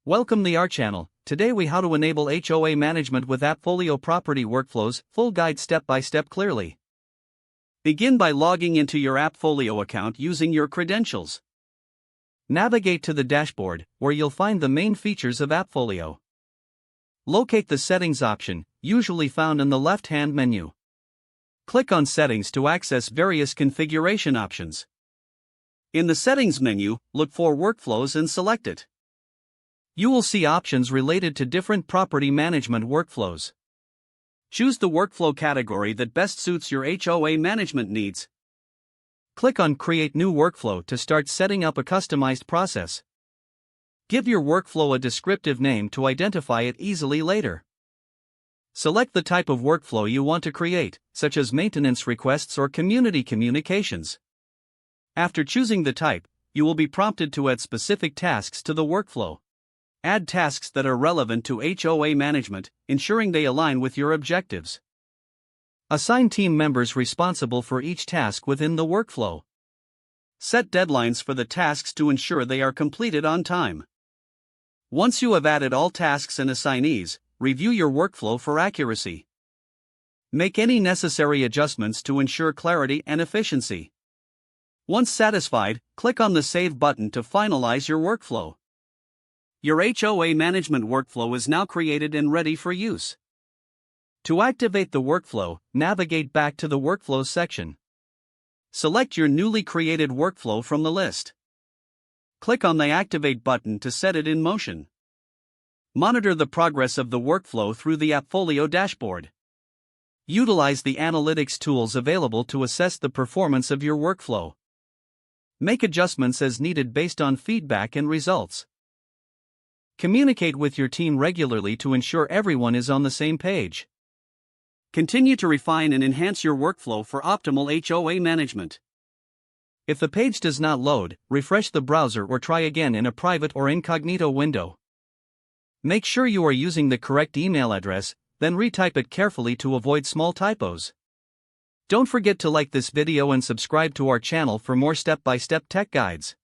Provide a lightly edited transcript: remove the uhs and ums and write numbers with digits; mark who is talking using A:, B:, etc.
A: Welcome to our channel. Today we how to enable HOA management with AppFolio property workflows, full guide step by step clearly. Begin by logging into your AppFolio account using your credentials. Navigate to the dashboard, where you'll find the main features of AppFolio. Locate the settings option, usually found in the left-hand menu. Click on Settings to access various configuration options. In the Settings menu, look for Workflows and select it. You will see options related to different property management workflows. Choose the workflow category that best suits your HOA management needs. Click on Create New Workflow to start setting up a customized process. Give your workflow a descriptive name to identify it easily later. Select the type of workflow you want to create, such as maintenance requests or community communications. After choosing the type, you will be prompted to add specific tasks to the workflow. Add tasks that are relevant to HOA management, ensuring they align with your objectives. Assign team members responsible for each task within the workflow. Set deadlines for the tasks to ensure they are completed on time. Once you have added all tasks and assignees, review your workflow for accuracy. Make any necessary adjustments to ensure clarity and efficiency. Once satisfied, click on the Save button to finalize your workflow. Your HOA management workflow is now created and ready for use. To activate the workflow, navigate back to the Workflows section. Select your newly created workflow from the list. Click on the Activate button to set it in motion. Monitor the progress of the workflow through the AppFolio dashboard. Utilize the analytics tools available to assess the performance of your workflow. Make adjustments as needed based on feedback and results. Communicate with your team regularly to ensure everyone is on the same page. Continue to refine and enhance your workflow for optimal HOA management. If the page does not load, refresh the browser or try again in a private or incognito window. Make sure you are using the correct email address, then retype it carefully to avoid small typos. Don't forget to like this video and subscribe to our channel for more step-by-step tech guides.